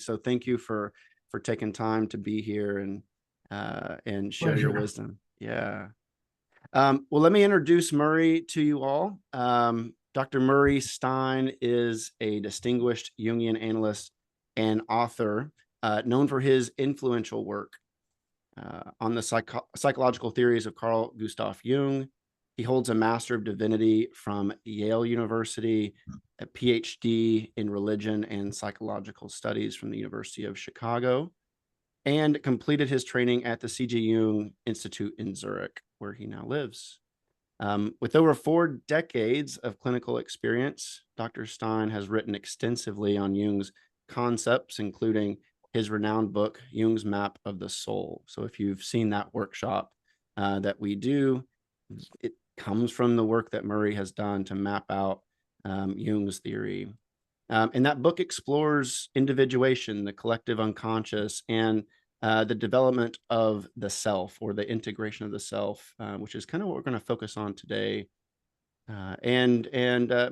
So thank you for taking time to be here and share your Pleasure. wisdom. Yeah. Well, let me introduce Murray to you all. Dr. Murray Stein is a distinguished Jungian analyst and author, known for his influential work on the psychological theories of Carl Gustav Jung. He holds a Master of Divinity from Yale University, a PhD in religion and psychological studies from the University of Chicago, and completed his training at the C.G. Jung Institute in Zurich, where he now lives. With over 4 decades of clinical experience, Dr. Stein has written extensively on Jung's concepts, including his renowned book, Jung's Map of the Soul. So if you've seen that workshop that we do, it comes from the work that Murray has done to map out Jung's theory. And that book explores individuation, the collective unconscious, and the development of the self, or the integration of the self, which is kind of what we're going to focus on today. And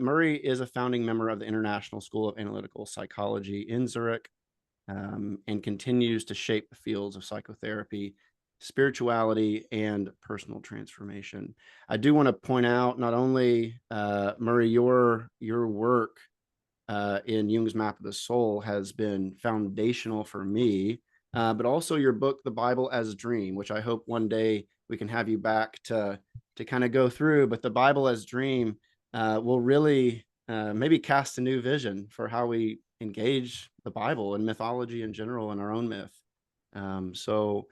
Murray is a founding member of the International School of Analytical Psychology in Zurich, and continues to shape the fields of psychotherapy, spirituality, and personal transformation. I do want to point out, not only Murray, your work in Jung's Map of the Soul has been foundational for me, but also your book, The Bible as a Dream, which I hope one day we can have you back to kind of go through. But The Bible as Dream will really maybe cast a new vision for how we engage the Bible and mythology in general and our own myth. So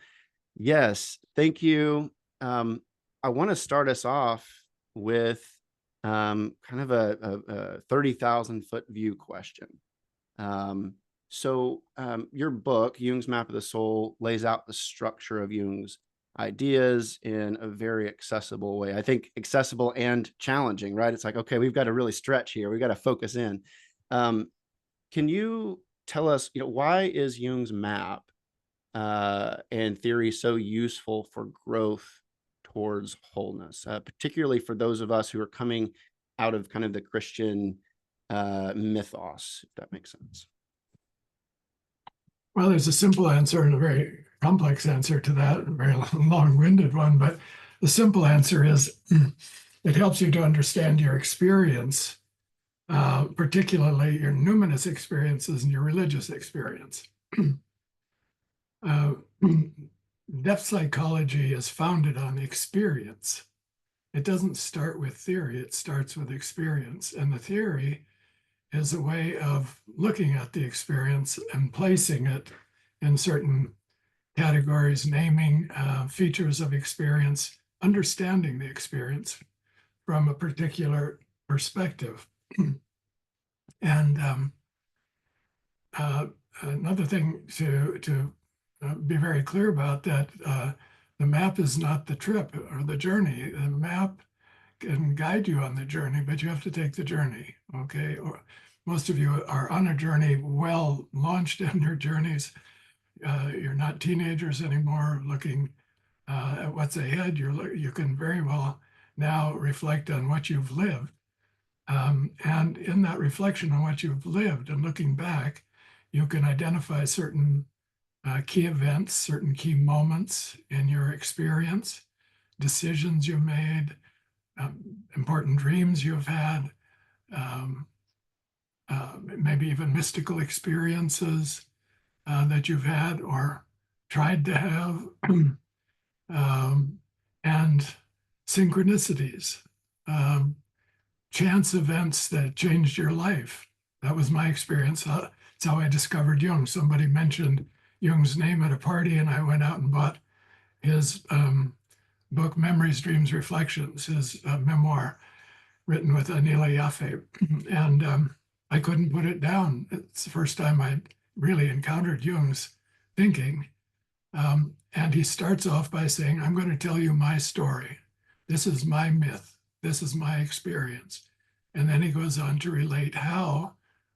yes, thank you. I want to start us off with kind of a 30,000 foot view question. Your book, Jung's Map of the Soul, lays out the structure of Jung's ideas in a very accessible way. I think accessible and challenging, right? It's like, okay, we've got to really stretch here. We've got to focus in. Can you tell us, why is Jung's map and theory so useful for growth towards wholeness, particularly for those of us who are coming out of kind of the Christian mythos, if that makes sense? Well, there's a simple answer and a very complex answer to that, a very long-winded one. But the simple answer is it helps you to understand your experience, particularly your numinous experiences and your religious experience. Depth psychology is founded on experience. It doesn't start with theory, it starts with experience. And the theory is a way of looking at the experience and placing it in certain categories, naming features of experience, understanding the experience from a particular perspective. And another thing to be very clear about, that the map is not the trip or the journey. The map can guide you on the journey, but you have to take the journey, okay? Or most of you are on a journey, well launched in your journeys. You're not teenagers anymore looking at what's ahead. You can very well now reflect on what you've lived. And in that reflection on what you've lived and looking back, you can identify certain key events, certain key moments in your experience, decisions you made, important dreams you've had, maybe even mystical experiences that you've had or tried to have, and synchronicities, chance events that changed your life. That was my experience. That's how I discovered Jung. Somebody mentioned Jung's name at a party, and I went out and bought his book, Memories, Dreams, Reflections, his memoir written with Anila Yaffe. And I couldn't put it down. It's the first time I really encountered Jung's thinking. And he starts off by saying, I'm going to tell you my story. This is my myth. This is my experience. And then he goes on to relate how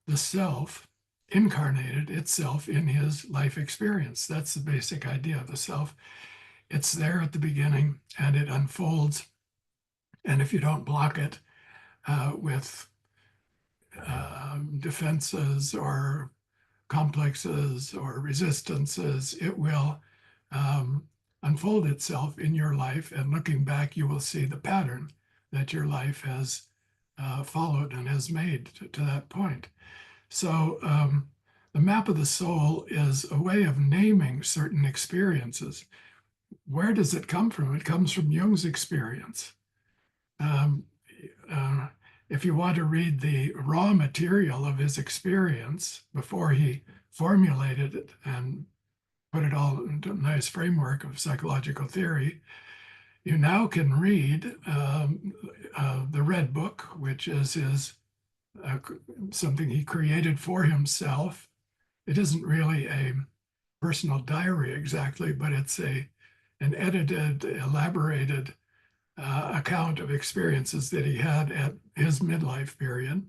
the self incarnated itself in his life experience. That's the basic idea of the self. It's there at the beginning and it unfolds. And if you don't block it with defenses or complexes or resistances, it will unfold itself in your life. And looking back, you will see the pattern that your life has followed and has made to that point. So the map of the soul is a way of naming certain experiences. Where does it come from? It comes from Jung's experience. If you want to read the raw material of his experience before he formulated it and put it all into a nice framework of psychological theory, you now can read the Red Book, which is his something he created for himself. It isn't really a personal diary exactly, but it's an edited, elaborated account of experiences that he had at his midlife period.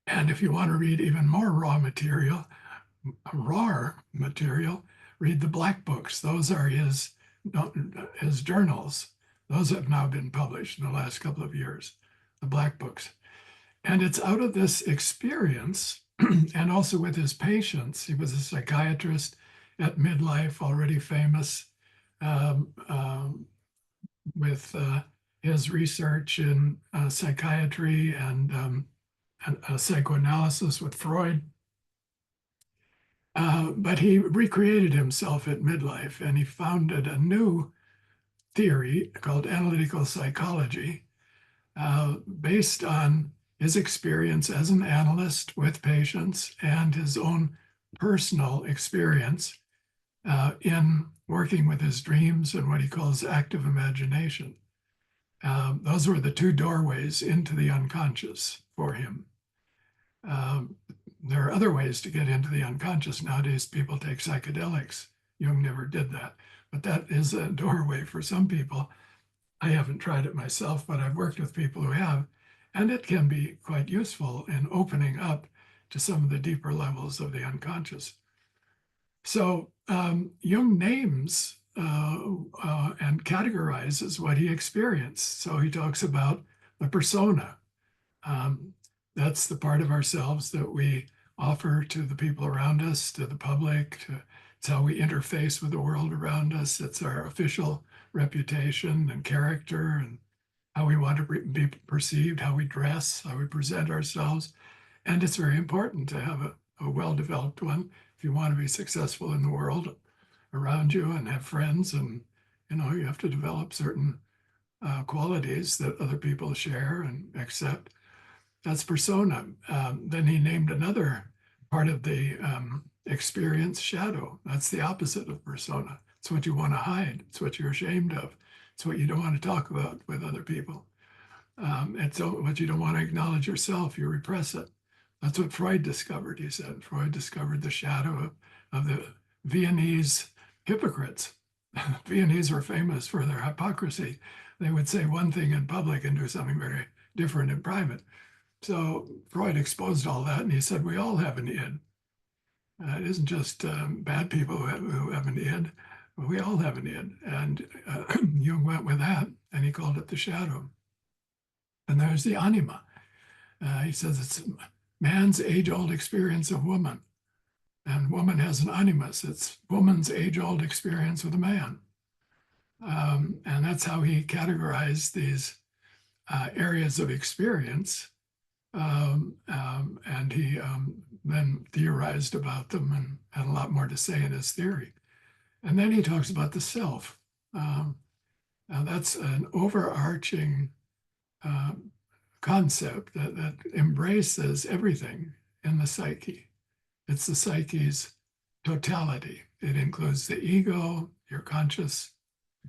And if you want to read even more raw material, read the Black Books. Those are his journals. Those have now been published in the last couple of years, the Black Books. And it's out of this experience and also with his patients. He was a psychiatrist at midlife, already famous with his research in psychiatry and psychoanalysis with Freud. But he recreated himself at midlife, and he founded a new theory called analytical psychology based on his experience as an analyst with patients and his own personal experience in working with his dreams and what he calls active imagination. Those were the two doorways into the unconscious for him. There are other ways to get into the unconscious. Nowadays, people take psychedelics. Jung never did that, but that is a doorway for some people. I haven't tried it myself, but I've worked with people who have, and it can be quite useful in opening up to some of the deeper levels of the unconscious. So Jung names and categorizes what he experienced. So he talks about the persona. That's the part of ourselves that we offer to the people around us, to the public. It's how we interface with the world around us. It's our official reputation and character and how we want to be perceived, how we dress, how we present ourselves. And it's very important to have a well-developed one if you want to be successful in the world around you and have friends. And, you know, you have to develop certain qualities that other people share and accept. That's persona. Then he named another part of the experience, shadow. That's the opposite of persona. It's what you want to hide. It's what you're ashamed of. It's what you don't want to talk about with other people. It's what you don't want to acknowledge yourself. You repress it. That's what Freud discovered, he said. Freud discovered the shadow of the Viennese hypocrites. Viennese were famous for their hypocrisy. They would say one thing in public and do something very different in private. So Freud exposed all that, and he said, we all have an id. It isn't just bad people who have an id, but we all have an id. And Jung went with that, and he called it the shadow. And there's the anima. He says it's man's age-old experience of woman. And woman has an animus. It's woman's age-old experience with a man. And that's how he categorized these areas of experience. And he then theorized about them and had a lot more to say in his theory. And then he talks about the self. That's an overarching concept that embraces everything in the psyche. It's the psyche's totality. It includes the ego, your conscious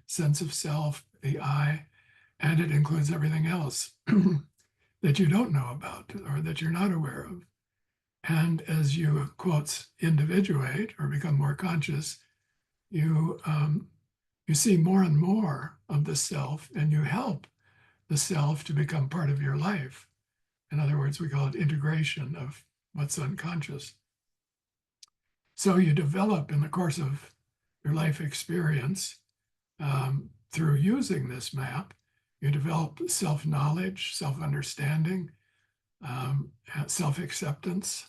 sense of self, the I, and it includes everything else that you don't know about or that you're not aware of. And as you, quotes, individuate or become more conscious, you see more and more of the self, and you help the self to become part of your life. In other words, we call it integration of what's unconscious. So you develop in the course of your life experience through using this map, you develop self-knowledge, self-understanding, self-acceptance,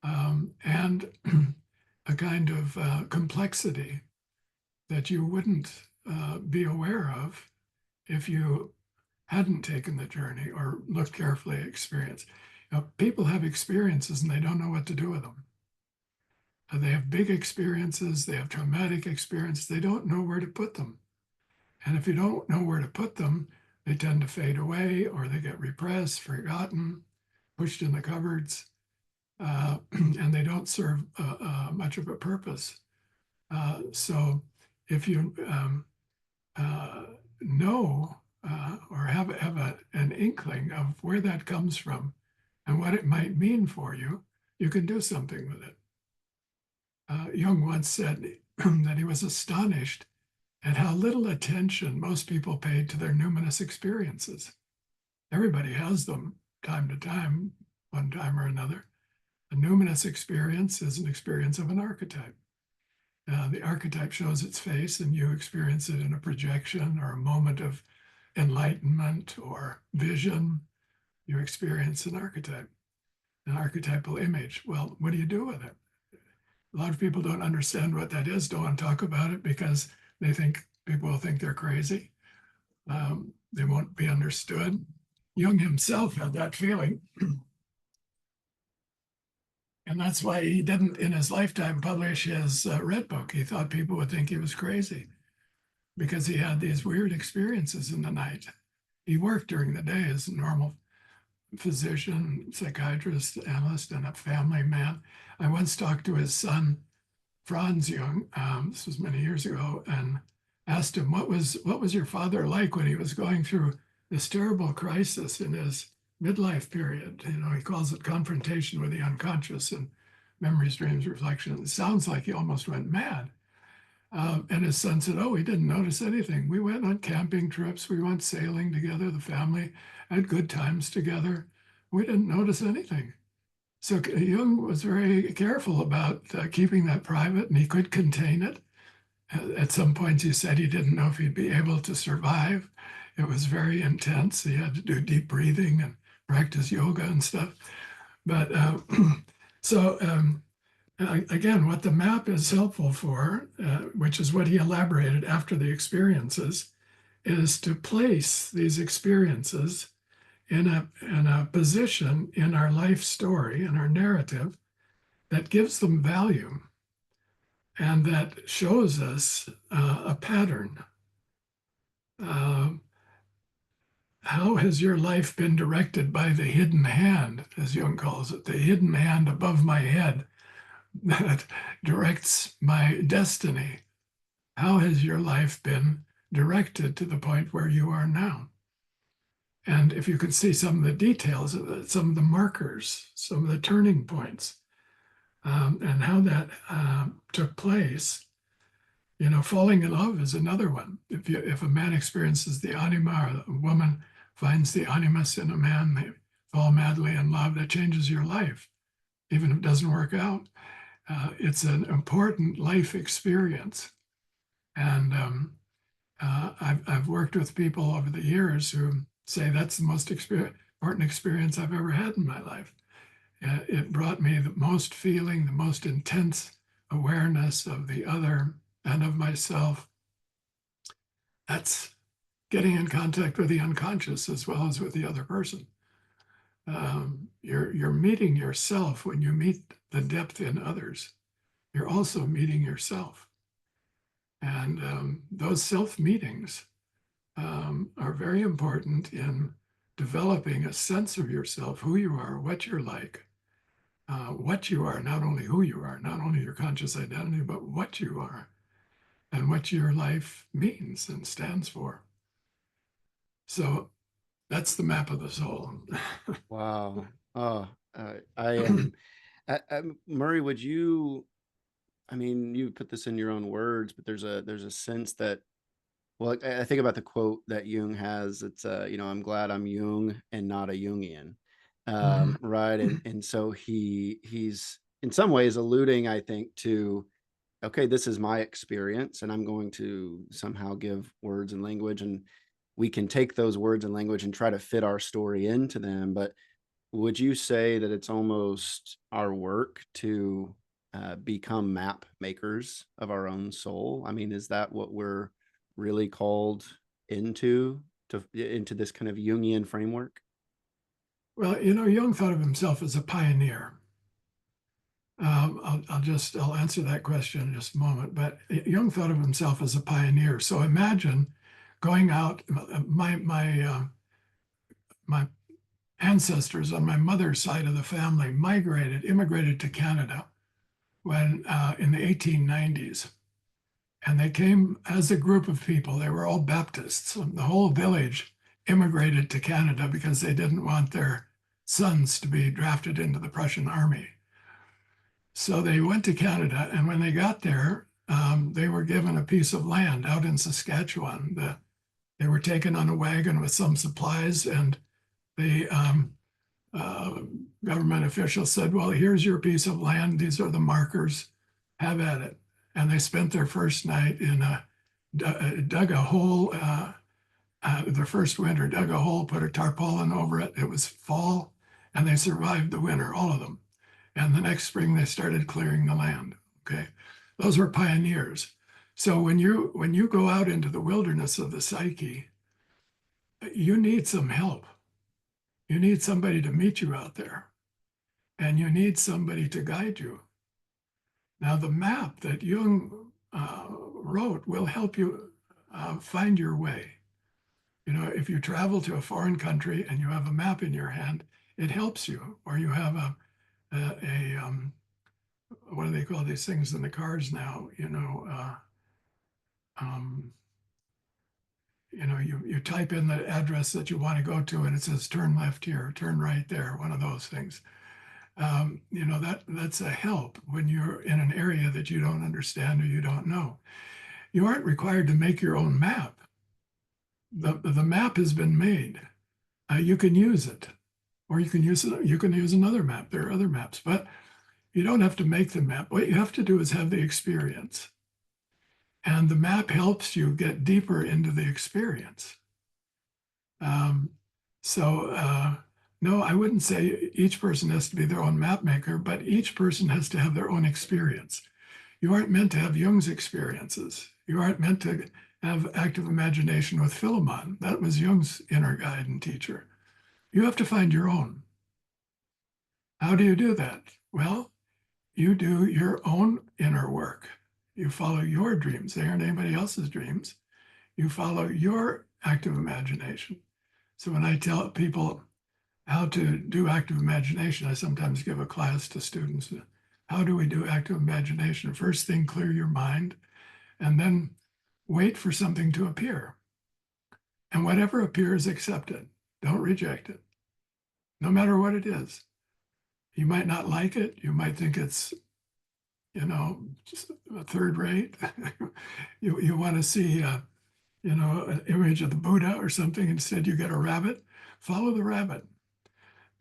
and a kind of complexity that you wouldn't be aware of if you hadn't taken the journey or looked carefully at experience. People have experiences and they don't know what to do with them. They have big experiences, they have traumatic experiences, they don't know where to put them. And if you don't know where to put them, they tend to fade away or they get repressed, forgotten, pushed in the cupboards, and they don't serve much of a purpose. So if you know or have an inkling of where that comes from and what it might mean for you, you can do something with it. Jung once said that he was astonished at how little attention most people paid to their numinous experiences. Everybody has them time to time, one time or another. A numinous experience is an experience of an archetype. The archetype shows its face and you experience it in a projection or a moment of enlightenment or vision. You experience an archetypal image. Well, what do you do with it? A lot of people don't understand what that is, don't want to talk about it because they think people will think they're crazy. They won't be understood. Jung himself had that feeling. And that's why he didn't, in his lifetime, publish his Red Book. He thought people would think he was crazy because he had these weird experiences in the night. He worked during the day as a normal physician, psychiatrist, analyst, and a family man. I once talked to his son, Franz Jung, this was many years ago, and asked him, what was your father like when he was going through this terrible crisis in his midlife period? You know, he calls it confrontation with the unconscious and memories, dreams, reflections. It sounds like he almost went mad. And his son said, oh, we didn't notice anything. We went on camping trips. We went sailing together. The family had good times together. We didn't notice anything. So Jung was very careful about keeping that private, and he could contain it. At some points, he said he didn't know if he'd be able to survive. It was very intense. He had to do deep breathing and practice yoga and stuff. But so again, what the map is helpful for, which is what he elaborated after the experiences, is to place these experiences in a position in our life story, in our narrative, that gives them value and that shows us a pattern. How has your life been directed by the hidden hand, as Jung calls it, the hidden hand above my head that directs my destiny? How has your life been directed to the point where you are now? And if you could see some of the details of it, some of the markers, some of the turning points, and how that took place, you know, falling in love is another one. If a man experiences the anima, or a woman finds the animus in a man, they fall madly in love, that changes your life, even if it doesn't work out. It's an important life experience. And I've worked with people over the years who say that's the most important experience I've ever had in my life. It brought me the most feeling, the most intense awareness of the other and of myself. That's getting in contact with the unconscious as well as with the other person. You're meeting yourself when you meet the depth in others. You're also meeting yourself. And those self-meetings are very important in developing a sense of yourself, who you are, what you're like, what you are, not only who you are, not only your conscious identity, but what you are and what your life means and stands for. So that's the map of the soul. Wow. Oh, I am. Murray, would you? I mean, you put this in your own words, but there's a sense that, well, I think about the quote that Jung has. It's I'm glad I'm Jung and not a Jungian, right? And so he's in some ways alluding, I think, to, okay, this is my experience, and I'm going to somehow give words and language, and we can take those words and language and try to fit our story into them. But would you say that it's almost our work to become map makers of our own soul? I mean, is that what we're really called into into this kind of Jungian framework? Well, you know, Jung thought of himself as a pioneer. I'll answer that question in just a moment. But Jung thought of himself as a pioneer. So imagine going out. My ancestors on my mother's side of the family immigrated to Canada when in the 1890s. And they came as a group of people. They were all Baptists. The whole village immigrated to Canada because they didn't want their sons to be drafted into the Prussian army. So they went to Canada, and when they got there, they were given a piece of land out in Saskatchewan. They were taken on a wagon with some supplies, and the government officials said, well, here's your piece of land. These are the markers. Have at it. And they spent their first night in dug a hole, their first winter, dug a hole, put a tarpaulin over it. It was fall, and they survived the winter, all of them. And the next spring, they started clearing the land. Okay, those were pioneers. So when you go out into the wilderness of the psyche, you need some help. You need somebody to meet you out there, and you need somebody to guide you. Now, the map that Jung wrote will help you find your way. You know, if you travel to a foreign country and you have a map in your hand, it helps you. Or you have what do they call these things in the cars now? You type in the address that you want to go to, and it says turn left here, turn right there. One of those things. That's a help when you're in an area that you don't understand or you don't know. You aren't required to make your own map. The map has been made. You can use it, or you can use another map. There are other maps, but you don't have to make the map. What you have to do is have the experience. And the map helps you get deeper into the experience. No, I wouldn't say each person has to be their own map maker, but each person has to have their own experience. You aren't meant to have Jung's experiences. You aren't meant to have active imagination with Philemon. That was Jung's inner guide and teacher. You have to find your own. How do you do that? Well, you do your own inner work. You follow your dreams. They aren't anybody else's dreams. You follow your active imagination. So when I tell people how to do active imagination, I sometimes give a class to students. How do we do active imagination? First thing, clear your mind, and then wait for something to appear. And whatever appears, accept it. Don't reject it, no matter what it is. You might not like it. You might think it's, just a third rate. you want to see, an image of the Buddha or something. Instead, you get a rabbit. Follow the rabbit.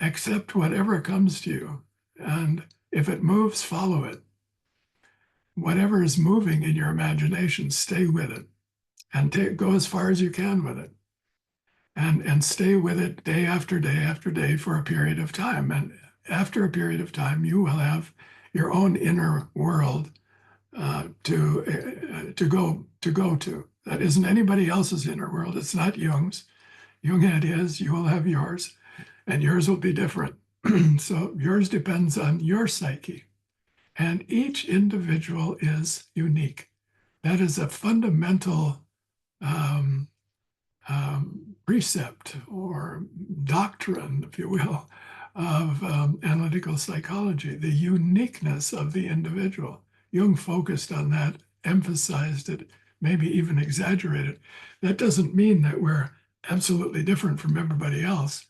Accept whatever comes to you. And if it moves, follow it. Whatever is moving in your imagination, stay with it and go as far as you can with it. And stay with it day after day after day for a period of time. And after a period of time, you will have your own inner world to go to. That isn't anybody else's inner world. It's not Jung's. Jung had his, you will have yours, and yours will be different. So yours depends on your psyche. And each individual is unique. That is a fundamental precept or doctrine, if you will, of analytical psychology, the uniqueness of the individual. Jung focused on that, emphasized it, maybe even exaggerated. That doesn't mean that we're absolutely different from everybody else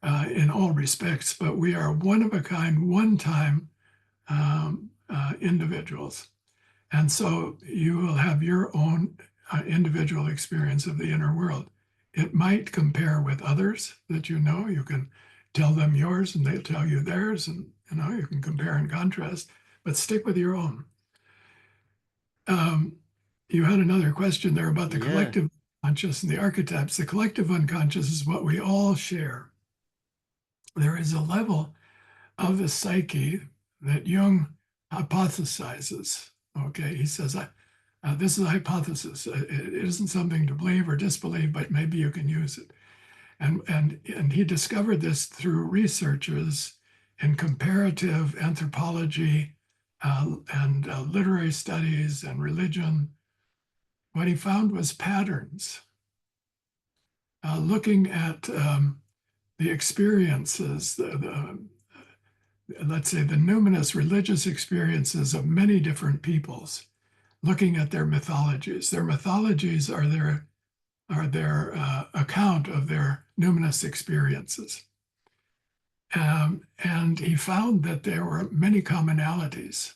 in all respects, but we are one of a kind, one-time individuals. And so you will have your own individual experience of the inner world. It might compare with others that you know. You can tell them yours and they'll tell you theirs, and you can compare and contrast, but stick with your own. You had another question there about the collective unconscious and the archetypes. The collective unconscious is what we all share. there is a level of the psyche that Jung hypothesizes. Okay, he says, this is a hypothesis. It isn't something to believe or disbelieve, but maybe you can use it. And he discovered this through researches in comparative anthropology and literary studies and religion. What he found was patterns. Looking at the experiences, let's say the numinous religious experiences of many different peoples, looking at their mythologies. Their mythologies are their account of their numinous experiences. And he found that there were many commonalities.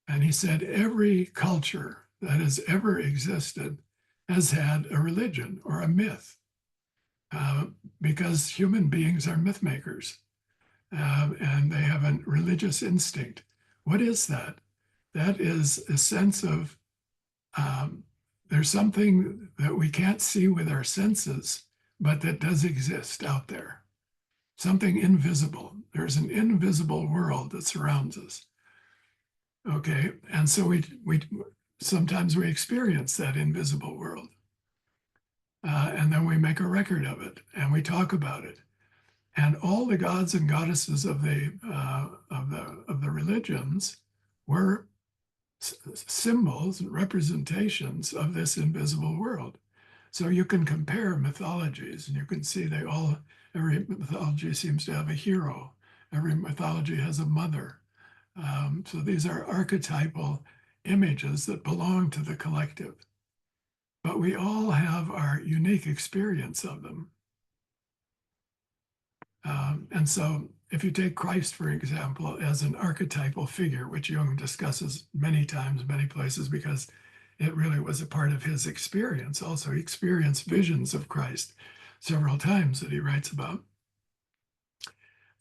And he said every culture that has ever existed has had a religion or a myth, because human beings are myth makers, and they have a religious instinct. What is that? That is a sense of there's something that we can't see with our senses, but that does exist out there. Something invisible. There's an invisible world that surrounds us. Okay, and so we sometimes we experience that invisible world, and then we make a record of it, and we talk about it. And all the gods and goddesses of the religions were symbols and representations of this invisible world. So you can compare mythologies, and you can see every mythology seems to have a hero. Every mythology has a mother. So these are archetypal images that belong to the collective. But we all have our unique experience of them. And so if you take Christ, for example, as an archetypal figure, which Jung discusses many times, many places, because it really was a part of his experience. Also, he experienced visions of Christ several times that he writes about.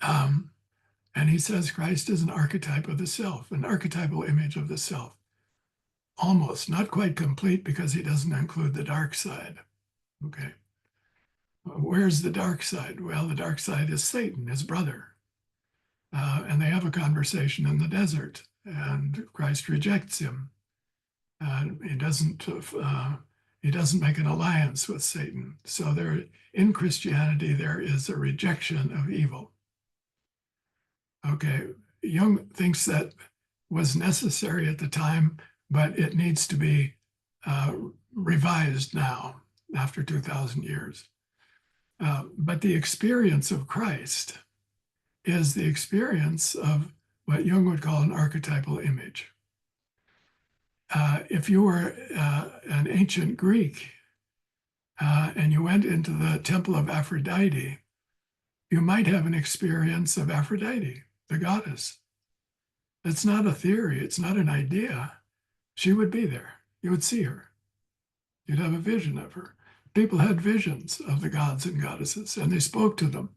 And he says Christ is an archetype of the self, an archetypal image of the self. Almost, not quite complete, because he doesn't include the dark side. Okay. Where's the dark side? Well, the dark side is Satan, his brother. And they have a conversation in the desert, and Christ rejects him. He doesn't make an alliance with Satan. So in Christianity, there is a rejection of evil. Okay, Jung thinks that was necessary at the time, but it needs to be revised now after 2,000 years. But the experience of Christ is the experience of what Jung would call an archetypal image. If you were an ancient Greek and you went into the temple of Aphrodite, you might have an experience of Aphrodite, the goddess. It's not a theory, it's not an idea. She would be there. You would see her. You'd have a vision of her. People had visions of the gods and goddesses, and they spoke to them.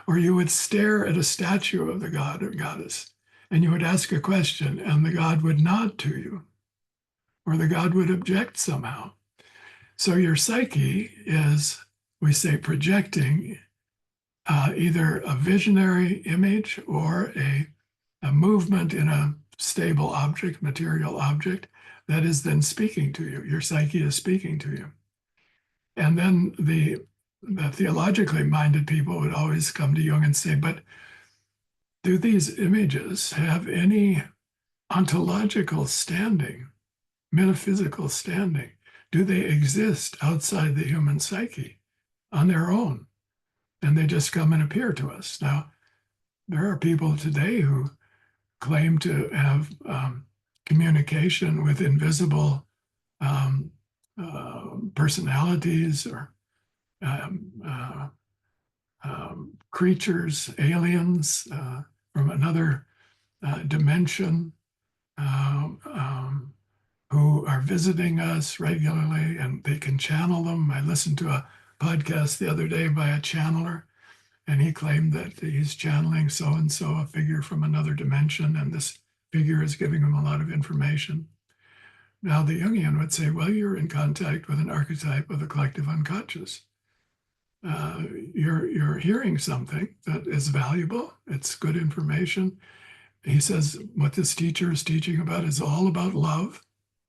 Or you would stare at a statue of the god or goddess, and you would ask a question, and the god would nod to you, or the god would object somehow. So your psyche is, we say, projecting either a visionary image or a movement in a stable object, material object, that is then speaking to you. Your psyche is speaking to you. And then the theologically minded people would always come to Jung and say, but do these images have any ontological standing, metaphysical standing? Do they exist outside the human psyche on their own? And they just come and appear to us. Now, there are people today who claim to have communication with invisible personalities or creatures, aliens from another dimension who are visiting us regularly, and they can channel them. I listened to a podcast the other day by a channeler, and he claimed that he's channeling so-and-so, a figure from another dimension, and this figure is giving him a lot of information. Now, the Jungian would say, well, you're in contact with an archetype of the collective unconscious. you're hearing something that is valuable. It's good information. He says what this teacher is teaching about is all about love,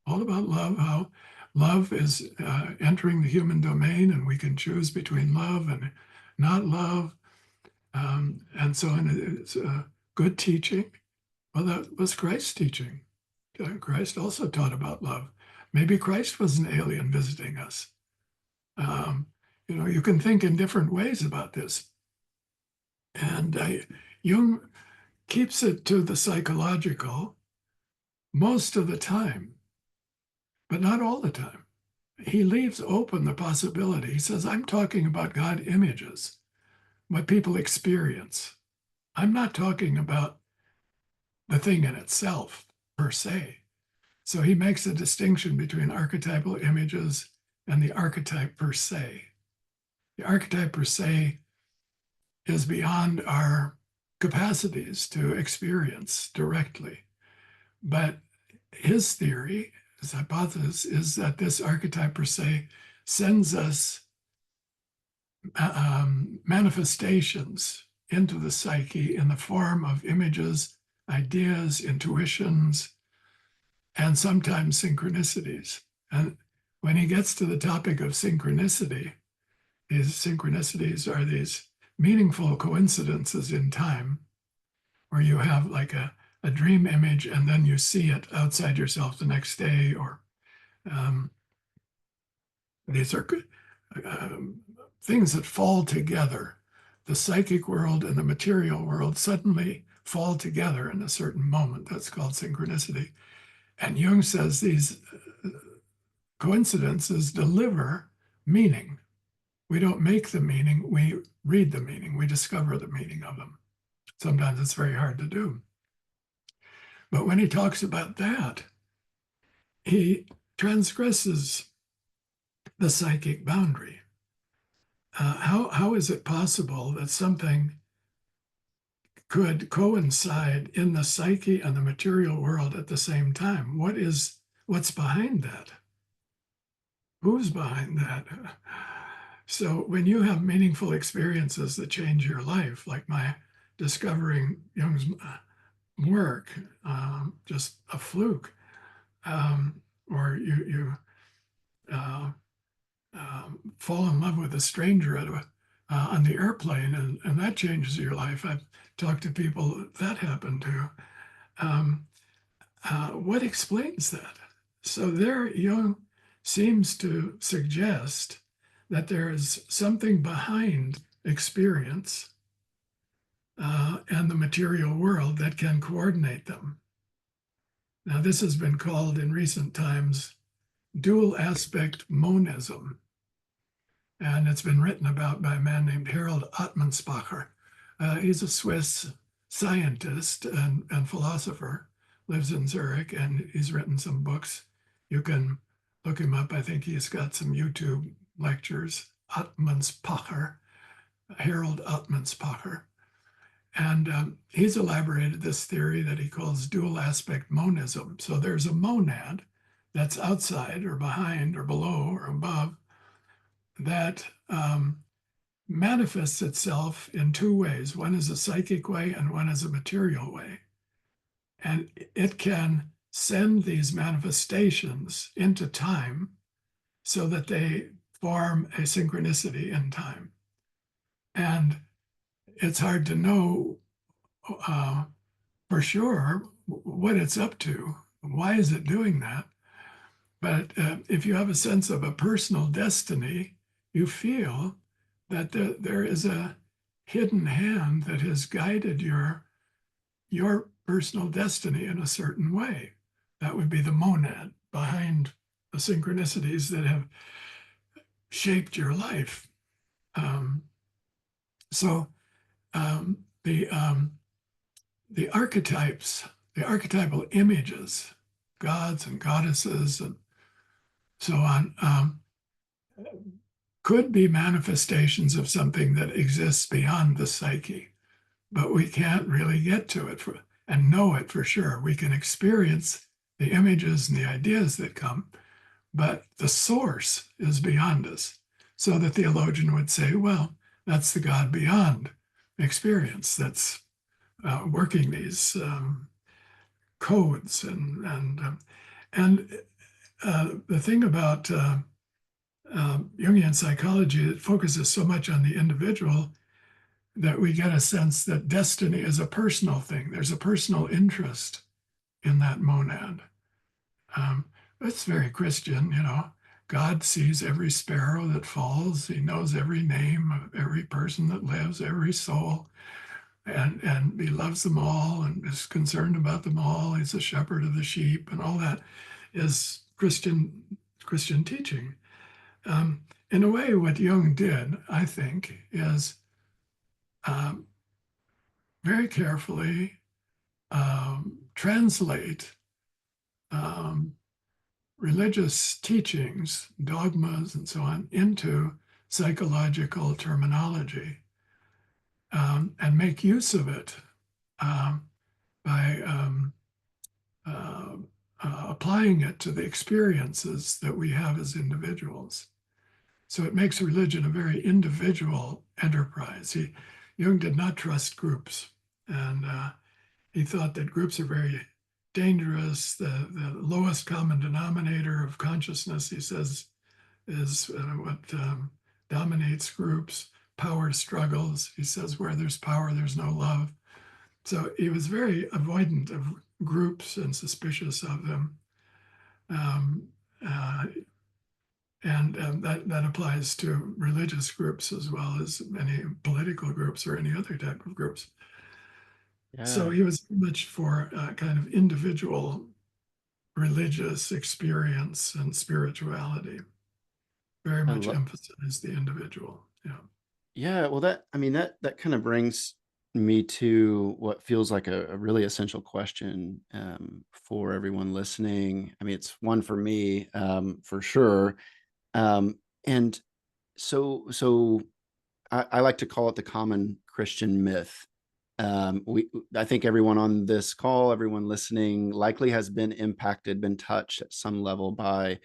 how love is entering the human domain, and we can choose between love and not love. And so it's good teaching. Well, that was Christ's teaching. Christ also taught about love. Maybe Christ was an alien visiting us. You can think in different ways about this. And Jung keeps it to the psychological most of the time, but not all the time. He leaves open the possibility. He says, I'm talking about God images, what people experience. I'm not talking about the thing in itself, per se. So he makes a distinction between archetypal images and the archetype per se. The archetype per se is beyond our capacities to experience directly. But his theory, his hypothesis, is that this archetype per se sends us manifestations into the psyche in the form of images, ideas, intuitions, and sometimes synchronicities. And when he gets to the topic of synchronicity, these synchronicities are these meaningful coincidences in time where you have like a dream image and then you see it outside yourself the next day, or these are things that fall together. The psychic world and the material world suddenly fall together in a certain moment. That's called synchronicity. And Jung says these coincidences deliver meaning. We don't make the meaning, we read the meaning, we discover the meaning of them. Sometimes it's very hard to do. But when he talks about that, he transgresses the psychic boundary. How is it possible that something could coincide in the psyche and the material world at the same time? What's behind that? Who's behind that? So when you have meaningful experiences that change your life, like my discovering Jung's work, just a fluke, or you fall in love with a stranger on the airplane, and that changes your life. I've talked to people that happened to. What explains that? So there, Jung seems to suggest that there is something behind experience and the material world that can coordinate them. Now, this has been called in recent times dual aspect monism. And it's been written about by a man named Harold Ottmansbacher. He's a Swiss scientist and philosopher, lives in Zurich, and he's written some books. You can look him up. I think he's got some YouTube lectures. Ottmansbacher, Harold Ottmansbacher. And he's elaborated this theory that he calls dual aspect monism. So there's a monad that's outside or behind or below or above that manifests itself in two ways. One is a psychic way and one is a material way. And it can send these manifestations into time so that they form a synchronicity in time. And it's hard to know for sure what it's up to. Why is it doing that? But if you have a sense of a personal destiny, you feel that there is a hidden hand that has guided your personal destiny in a certain way. That would be the monad behind the synchronicities that have shaped your life. The archetypes, the archetypal images, gods and goddesses and so on, could be manifestations of something that exists beyond the psyche, but we can't really get to it and know it for sure. We can experience the images and the ideas that come, but the source is beyond us. So the theologian would say, well, that's the God beyond experience that's working these codes. And the thing about Jungian psychology, it focuses so much on the individual that we get a sense that destiny is a personal thing. There's a personal interest in that monad. It's very Christian, you know. God sees every sparrow that falls. He knows every name of every person that lives, every soul, and he loves them all and is concerned about them all. He's a shepherd of the sheep, and all that is Christian teaching. In a way, what Jung did, I think, is very carefully translate religious teachings, dogmas, and so on, into psychological terminology, and make use of it by applying it to the experiences that we have as individuals. So it makes religion a very individual enterprise. Jung did not trust groups, and he thought that groups are very dangerous. The lowest common denominator of consciousness, he says, is what dominates groups. Power struggles. He says, where there's power, there's no love. So he was very avoidant of groups and suspicious of them. And that applies to religious groups as well as any political groups or any other type of groups. So Yeah. he was much for kind of individual religious experience and spirituality. Very I much love. emphasized the individual. Yeah. Yeah, well, that kind of brings me to what feels like a really essential question for everyone listening. I mean, it's one for me for sure. And so I like to call it the common Christian myth. I think everyone on this call, everyone listening, likely has been impacted, been touched at some level by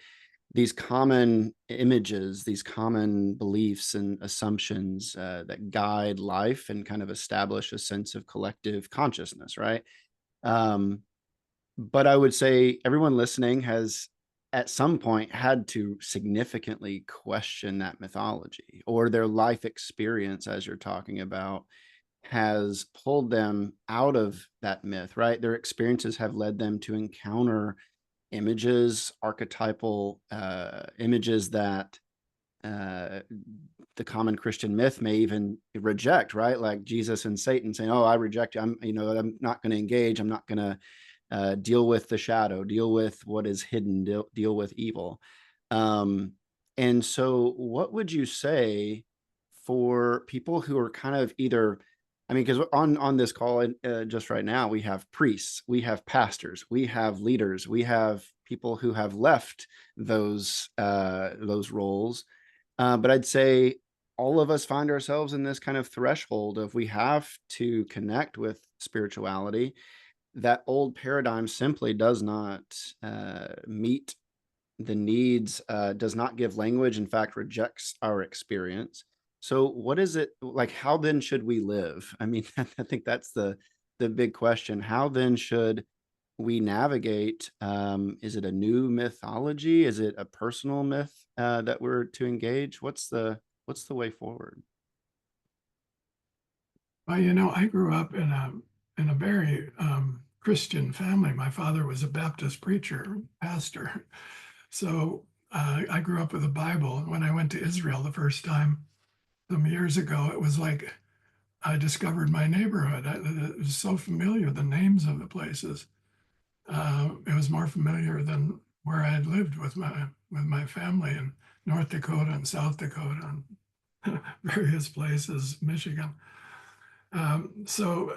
these common images, these common beliefs and assumptions that guide life and kind of establish a sense of collective consciousness, right? Um, but I would say everyone listening has at some point had to significantly question that mythology, or their life experience, as you're talking about, has pulled them out of that myth, right? Their experiences have led them to encounter images, archetypal images that uh, the common Christian myth may even reject, right? Like Jesus and Satan saying, "Oh, I reject you. I'm not going to engage. I'm not going to deal with the shadow, deal with what is hidden, deal with evil." Um, and so, what would you say for people who are kind of either, I mean, because on this call just right now, we have priests, we have pastors, we have leaders, we have people who have left those roles. But I'd say all of us find ourselves in this kind of threshold of we have to connect with spirituality. That old paradigm simply does not meet the needs, does not give language, in fact, rejects our experience. So what is it like? How then should we live? I mean, I think that's the big question. How then should we navigate? Is it a new mythology? Is it a personal myth that we're to engage? What's the way forward? Well, you know, I grew up in a very Christian family. My father was a Baptist preacher, pastor. So I grew up with a Bible. And when I went to Israel the first time some years ago, it was like I discovered my neighborhood. It was so familiar, the names of the places. It was more familiar than where I had lived with my family in North Dakota and South Dakota and various places, Michigan. So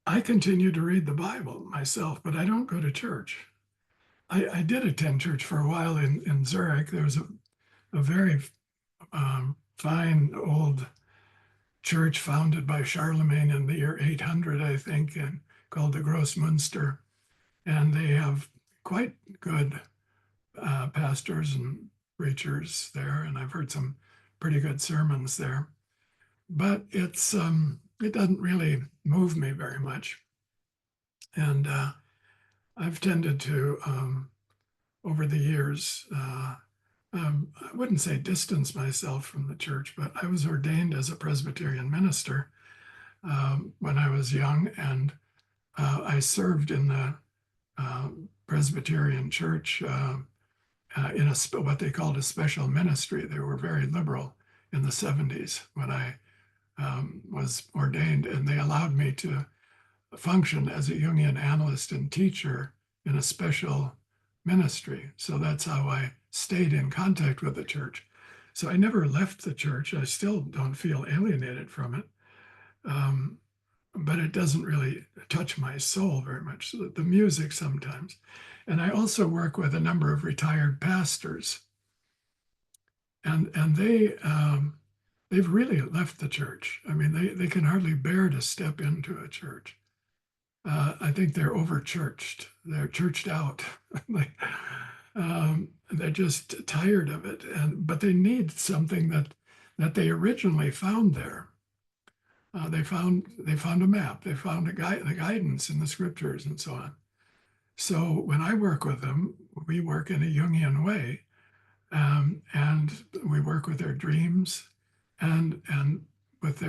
I continue to read the Bible myself, but I don't go to church. I did attend church for a while in Zurich. There was a very fine old church founded by Charlemagne in the year 800, I think, and called the Grossmünster. And they have quite good pastors and preachers there. And I've heard some pretty good sermons there. But it doesn't really move me very much. And I've tended to, over the years, I wouldn't say distance myself from the church, but I was ordained as a Presbyterian minister when I was young, and I served in the Presbyterian church in what they called a special ministry. They were very liberal in the 70s when I was ordained, and they allowed me to function as a Jungian analyst and teacher in a special ministry. So that's how I stayed in contact with the church. So I never left the church. I still don't feel alienated from it. But it doesn't really touch my soul very much. So the music sometimes. And I also work with a number of retired pastors. And they've really left the church. I mean, they can hardly bear to step into a church. I think they're over-churched. They're churched out. They're just tired of it, but they need something that they originally found there. They found a map. They found the guidance in the scriptures and so on. So when I work with them, we work in a Jungian way, and we work with their dreams, and with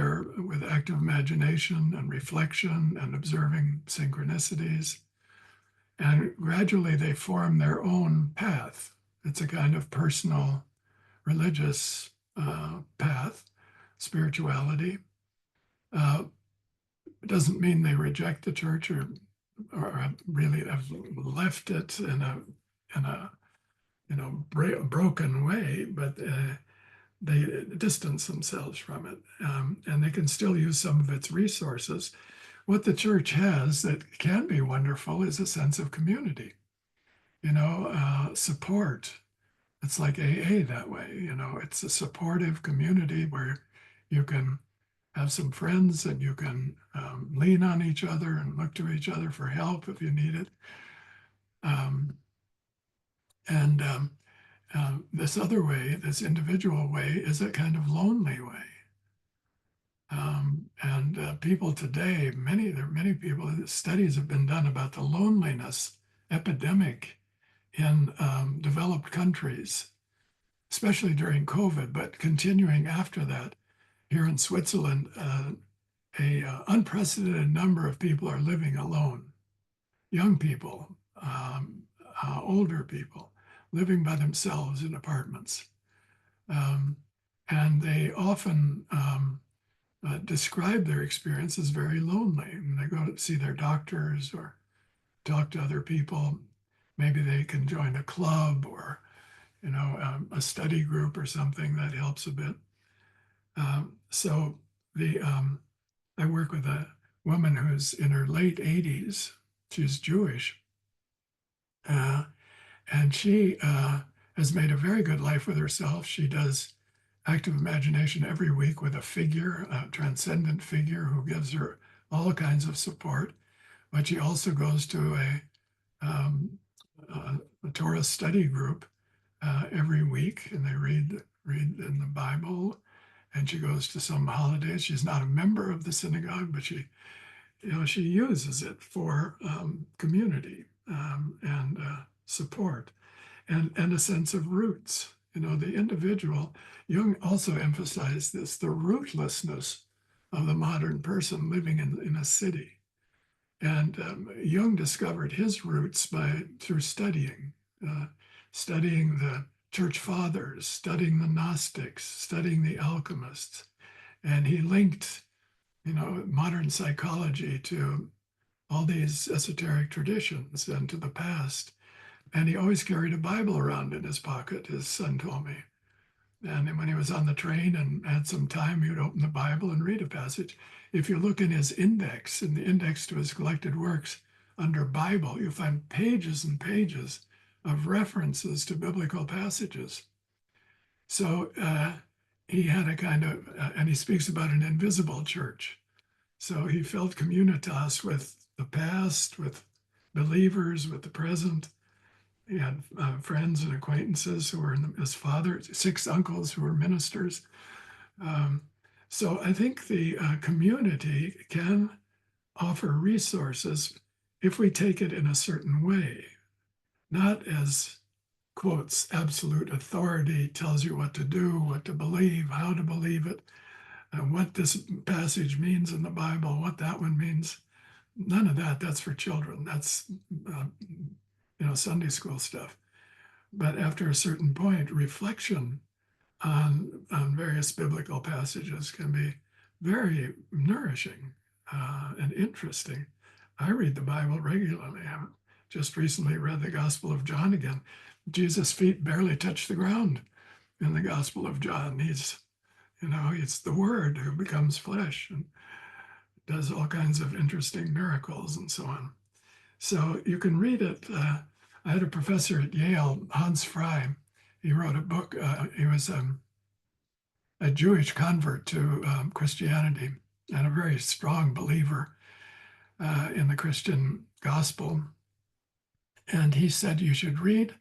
active imagination and reflection and observing synchronicities. And gradually they form their own path. It's a kind of personal religious path, spirituality. It doesn't mean they reject the church or really have left it in a broken way, but they distance themselves from it, and they can still use some of its resources. What the church has that can be wonderful is a sense of community, support. It's like AA that way, it's a supportive community where you can have some friends and you can lean on each other and look to each other for help if you need it. This other way, this individual way, is a kind of lonely way. People today, there are many people, studies have been done about the loneliness epidemic in developed countries, especially during COVID, but continuing after that. Here in Switzerland, a unprecedented number of people are living alone. Young people, older people, living by themselves in apartments. And they often describe their experience as very lonely. When they go to see their doctors or talk to other people, maybe they can join a club or a study group or something that helps a bit. I work with a woman who's in her late 80s. She's Jewish. And she has made a very good life with herself. She does active imagination every week with a transcendent figure who gives her all kinds of support. But she also goes to a Torah study group every week, and they read in the Bible. And she goes to some holidays. She's not a member of the synagogue, but she uses it for community and support and a sense of roots. The individual. Jung also emphasized this, the rootlessness of the modern person living in a city. And Jung discovered his roots through studying the church fathers, studying the Gnostics, studying the alchemists. And he linked, modern psychology to all these esoteric traditions and to the past. And he always carried a Bible around in his pocket, his son told me. And when he was on the train and had some time, he would open the Bible and read a passage. If you look in his index, in the index to his collected works, under Bible, you find pages and pages of references to biblical passages. So he had a kind of, and he speaks about an invisible church. So he felt communitas with the past, with believers, with the present. He had friends and acquaintances who were his father, 6 uncles who were ministers. Um, so I think the community can offer resources if we take it in a certain way, not as quotes, absolute authority tells you what to do, what to believe, how to believe it, and what this passage means in the Bible, what that one means. None of that. That's for children. That's Sunday school stuff. But after a certain point, reflection on various biblical passages can be very nourishing and interesting. I read the Bible regularly. I just recently read the Gospel of John again. Jesus' feet barely touch the ground in the Gospel of John. It's the Word who becomes flesh and does all kinds of interesting miracles and so on. So you can read it. I had a professor at Yale, Hans Frey. He wrote a book. He was a Jewish convert to Christianity and a very strong believer in the Christian gospel. And he said you should read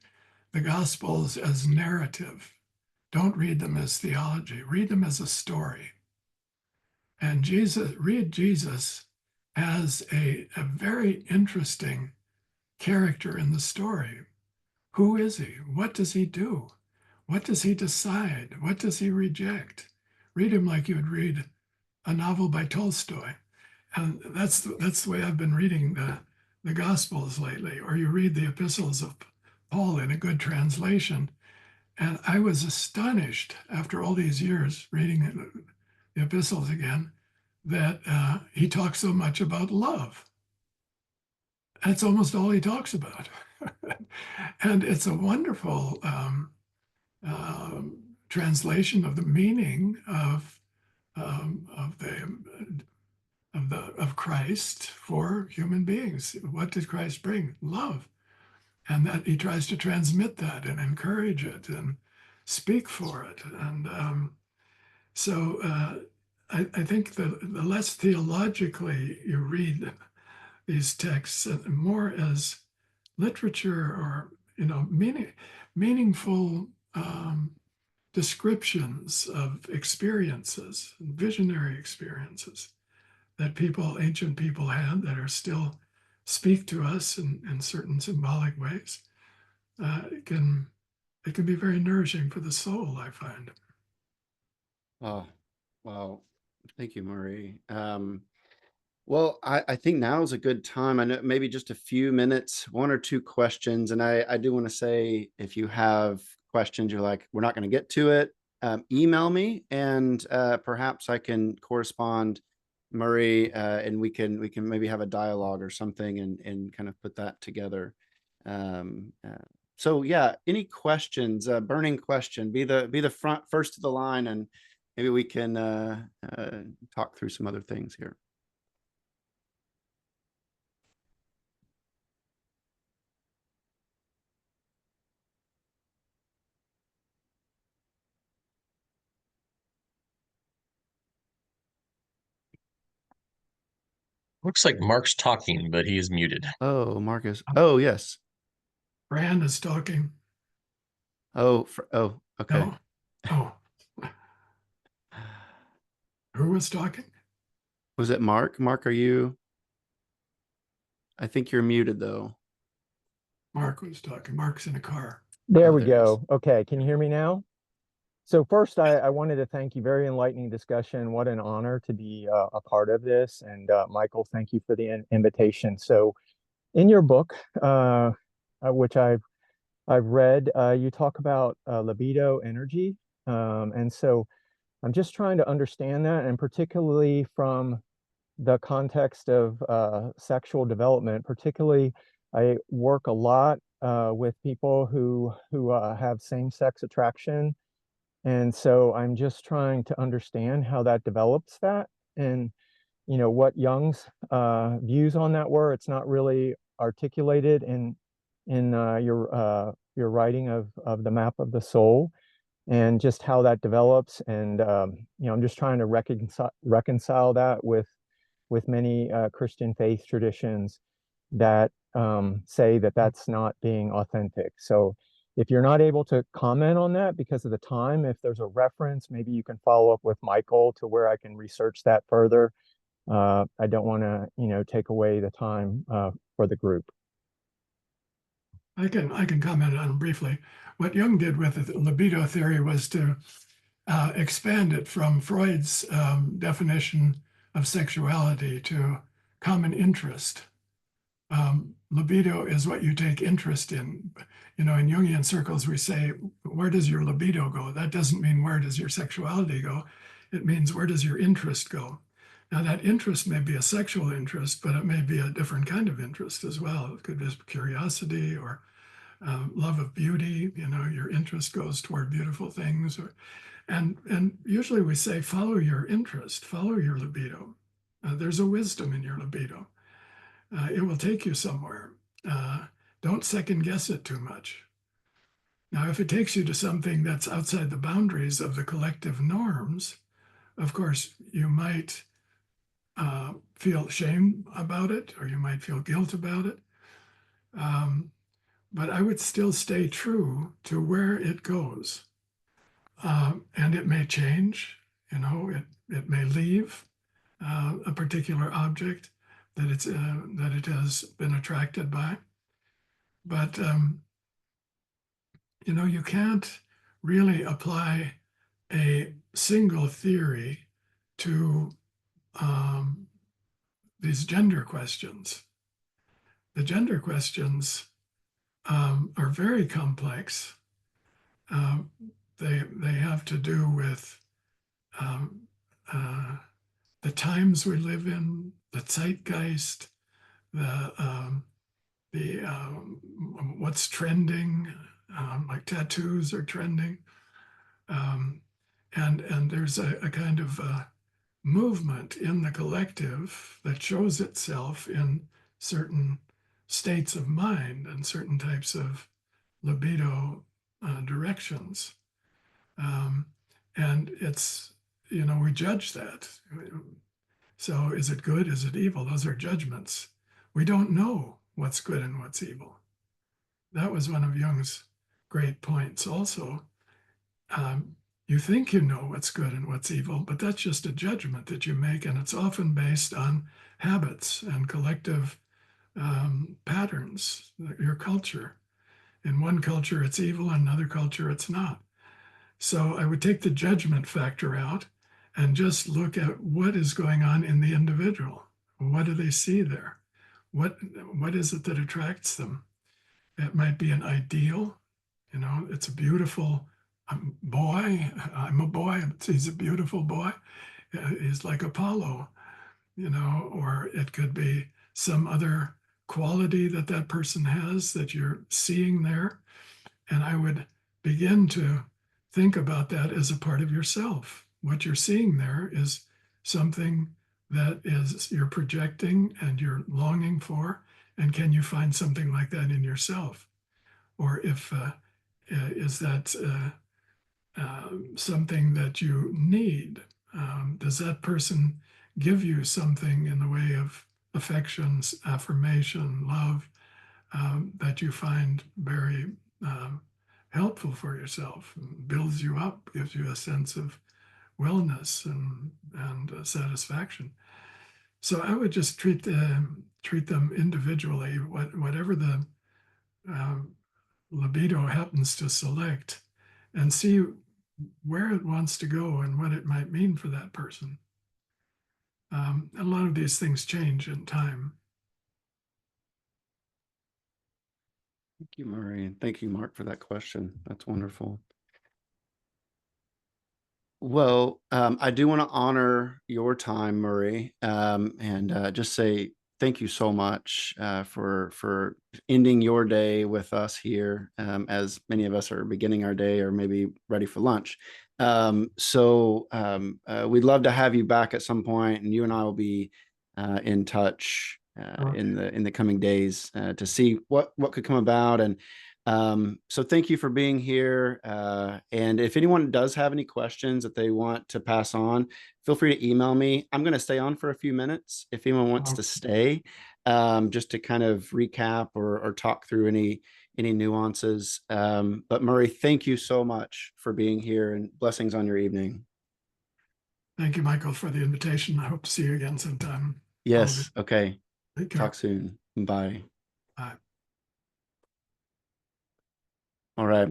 the Gospels as narrative. Don't read them as theology. Read them as a story. And read Jesus as a very interesting character in the story. Who is he? What does he do? What does he decide? What does he reject? Read him like you would read a novel by Tolstoy. And that's the way I've been reading the Gospels lately. Or you read the epistles of Paul in a good translation. And I was astonished after all these years reading the epistles again that he talks so much about love. That's almost all he talks about. And it's a wonderful translation of the meaning of Christ for human beings. What did Christ bring? Love. And that he tries to transmit that and encourage it and speak for it. And I think the less theologically you read these texts, more as literature or meaningful descriptions of experiences, visionary experiences that ancient people had that are still speak to us in certain symbolic ways. It can be very nourishing for the soul, I find. Oh, wow. Thank you, Murray. Well, I think now is a good time. I know maybe just a few minutes, 1 or 2 questions. And I do want to say, if you have questions, you're like, we're not going to get to it, email me and perhaps I can correspond, Murray, and we can maybe have a dialogue or something and kind of put that together. So yeah, any questions, burning question, be the first of the line, and maybe we can talk through some other things here. Looks like Mark's talking, but he is muted. Oh, Marcus. Oh, yes. Brand is talking. Oh, okay. No. Oh. Who was talking? Was it Mark? Mark, are you? I think you're muted though. Mark was talking. Mark's in a car. There Oh, we there he is. go. Okay, can you hear me now? So first, I wanted to thank you. Very enlightening discussion. What an honor to be a part of this. And Michael, thank you for the invitation. So in your book, which I've read, you talk about libido energy. And so I'm just trying to understand that, and particularly from the context of sexual development. Particularly, I work a lot with people who have same-sex attraction, and so I'm just trying to understand how that develops that, and what Jung's views on that were. It's not really articulated in your writing of the map of the soul, and just how that develops. And I'm just trying to reconcile that with many Christian faith traditions. that say that that's not being authentic. So if you're not able to comment on that because of the time, if there's a reference, maybe you can follow up with Michael to where I can research that further. I don't want to, take away the time for the group. I can comment on it briefly. What Jung did with the libido theory was to expand it from Freud's definition of sexuality to common interest. Libido is what you take interest in. In Jungian circles, we say, where does your libido go? That doesn't mean where does your sexuality go? It means where does your interest go? Now, that interest may be a sexual interest, but it may be a different kind of interest as well. It could be curiosity or love of beauty. Your interest goes toward beautiful things. And usually we say, follow your interest, follow your libido. There's a wisdom in your libido. It will take you somewhere. Don't second guess it too much. Now, if it takes you to something that's outside the boundaries of the collective norms, of course, you might feel shame about it, or you might feel guilt about it. But I would still stay true to where it goes. And it may change, it may leave a particular object that it has been attracted by. But, you can't really apply a single theory to these gender questions. The gender questions are very complex. They have to do with the times we live in, the zeitgeist, what's trending, like tattoos are trending, and there's a kind of movement in the collective that shows itself in certain states of mind and certain types of libido directions. And it's, we judge that. So is it good? Is it evil? Those are judgments. We don't know what's good and what's evil. That was one of Jung's great points also. You think you know what's good and what's evil, but that's just a judgment that you make, and it's often based on habits and collective patterns, your culture. In one culture, it's evil, in another culture, it's not. So I would take the judgment factor out and just look at what is going on in the individual. What do they see there? What is it that attracts them? It might be an ideal. It's a beautiful boy. I'm a boy. He's a beautiful boy. He's like Apollo, or it could be some other quality that person has that you're seeing there. And I would begin to think about that as a part of yourself. What you're seeing there is something that is you're projecting and you're longing for. And can you find something like that in yourself? Or if is that something that you need? Does that person give you something in the way of affections, affirmation, love that you find very helpful for yourself, builds you up, gives you a sense of wellness and satisfaction? So I would just treat them individually, whatever the libido happens to select, and see where it wants to go and what it might mean for that person. A lot of these things change in time. Thank you, Murray. And thank you, Mark, for that question. That's wonderful. Well, I do want to honor your time, Murray, and just say thank you so much for ending your day with us here, as many of us are beginning our day or maybe ready for lunch. We'd love to have you back at some point, and you and I will be in touch in the coming days to see what could come about. And so thank you for being here. And if anyone does have any questions that they want to pass on, feel free to email me. I'm going to stay on for a few minutes if anyone wants to stay. just to kind of recap or talk through any nuances. But Murray, thank you so much for being here, and blessings on your evening. Thank you, Michael, for the invitation. I hope to see you again sometime. Yes. Okay. Take care. Talk soon. Bye. Bye. All right.